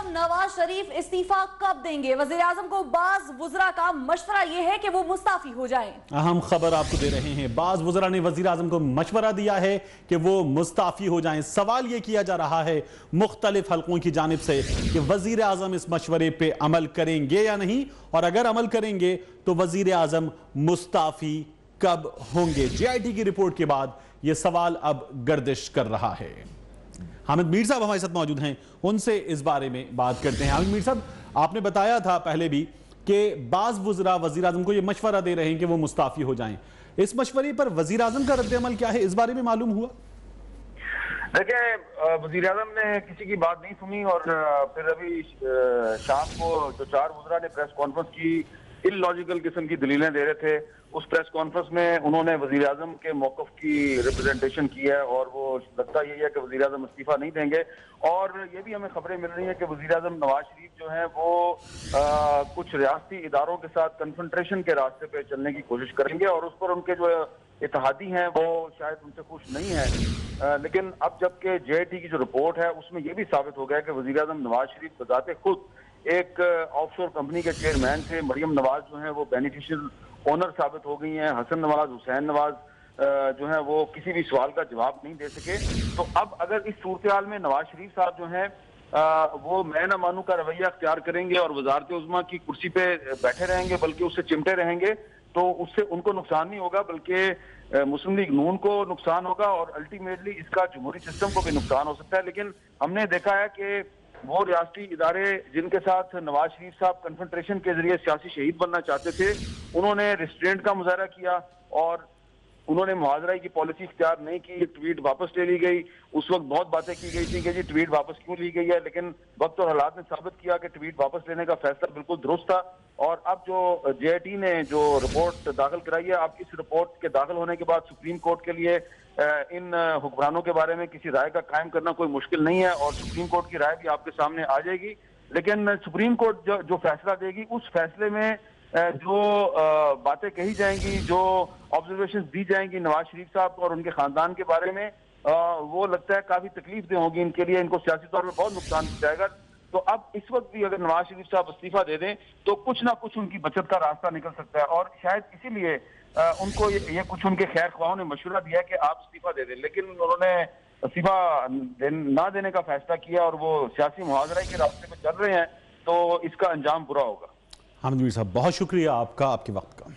वजीर-आजम नवाज शरीफ इस्तीफा कब देंगे? वजीर-आजम को बाज वुज़रा का मशवरा यह है कि वो मुस्ताफी हो जाएं। अहम खबर आपको दे रहे हैं। बाज वुज़रा ने वजीर-आजम को मशवरा दिया है कि वो मुस्ताफी हो जाएं। सवाल यह किया जा रहा है मुख्तलिफ हलकों की जानिब से कि वजीर-आजम इस मशवरे पे अमल करेंगे या नहीं, और अगर अमल करेंगे तो वजीर-आजम मुस्ताफी कब होंगे। JIT की रिपोर्ट के बाद यह सवाल अब गर्दिश कर रहा है। हामिद मीर साहब हमारे साथ मौजूद हैं, उनसे इस बारे में बात करते हैं। हामिद मीर साहब, आपने बताया था पहले भी कि बाज वुज़रा वज़ीर-आज़म को यह मशवरा दे रहे हैं कि वो मुस्ताफ़ी हो जाएं। इस मशवरे पर वज़ीर-आज़म का रद्द-ए-अमल क्या है, इस बारे में मालूम हुआ? देखिए, वज़ीर-आज़म ने किसी की बात नहीं सुनी और फिर अभी शाम को जो 4 वुज़रा ने प्रेस कॉन्फ्रेंस की, इलॉजिकल किस्म की दलीलें दे रहे थे। उस प्रेस कॉन्फ्रेंस में उन्होंने वज़ीर-आज़म के मौक़िफ़ की रिप्रेजेंटेशन की है और वो लगता यही है कि वज़ीर-आज़म इस्तीफ़ा नहीं देंगे। और ये भी हमें खबरें मिल रही हैं कि वज़ीर-आज़म नवाज शरीफ जो हैं वो कुछ रियासती इदारों के साथ कन्फ्रंटेशन के रास्ते पे चलने की कोशिश करेंगे और उस पर उनके जो इत्तेहादी हैं वो शायद उनसे खुश नहीं है। लेकिन अब जबकि JIT की जो रिपोर्ट है उसमें यह भी साबित हो गया कि वज़ीर-आज़म नवाज शरीफ बज़ाते खुद एक ऑफशोर कंपनी के चेयरमैन थे। मरियम नवाज जो है वो बेनिफिशियल ओनर साबित हो गई हैं। हसन नवाज, हुसैन नवाज जो है वो किसी भी सवाल का जवाब नहीं दे सके। तो अब अगर इस सूरत हाल में नवाज शरीफ साहब जो है वो मैं ना मानू का रवैया अख्तियार करेंगे और वजारत उज़्मा की कुर्सी पे बैठे रहेंगे बल्कि उससे चिमटे रहेंगे, तो उससे उनको नुकसान नहीं होगा बल्कि मुस्लिम लीग नून को नुकसान होगा और अल्टीमेटली इसका जमहूरी सिस्टम को भी नुकसान हो सकता है। लेकिन हमने देखा है कि वो रियासती इदारे जिनके साथ नवाज शरीफ साहब कन्फ्रंटेशन के जरिए सियासी शहीद बनना चाहते थे, उन्होंने रिस्ट्रेंट का मुजाहरा किया और उन्होंने मुहाजराई की पॉलिसी इख्तियार नहीं की। ट्वीट वापस ले ली गई। उस वक्त बहुत बातें की गई थी कि जी ट्वीट वापस क्यों ली गई है, लेकिन वक्त और हालात ने साबित किया कि ट्वीट वापस लेने का फैसला बिल्कुल दुरुस्त था। और अब जो JIT ने जो रिपोर्ट दाखिल कराई है, अब इस रिपोर्ट के दाखिल होने के बाद सुप्रीम कोर्ट के लिए इन हुक्मरानों के बारे में किसी राय का कायम करना कोई मुश्किल नहीं है और सुप्रीम कोर्ट की राय भी आपके सामने आ जाएगी। लेकिन सुप्रीम कोर्ट जो फैसला देगी उस फैसले में जो बातें कही जाएंगी, जो ऑब्जर्वेशन दी जाएंगी नवाज शरीफ साहब और उनके खानदान के बारे में, वो लगता है काफी तकलीफ दे होगी इनके लिए। इनको सियासी तौर पर बहुत नुकसान जाएगा। तो अब इस वक्त भी अगर नवाज शरीफ साहब इस्तीफा दे दें तो कुछ ना कुछ उनकी बचत का रास्ता निकल सकता है और शायद इसीलिए उनको ये कुछ उनके खैर ख्वाहों ने मशवरा दिया कि आप इस्तीफा दे दें, लेकिन उन्होंने इस्तीफा ना देने का फैसला किया और वो सियासी मुहाजराई के रास्ते में चल रहे हैं, तो इसका अंजाम बुरा होगा। हामिद मीर साहब, बहुत शुक्रिया आपका, आपके वक्त का।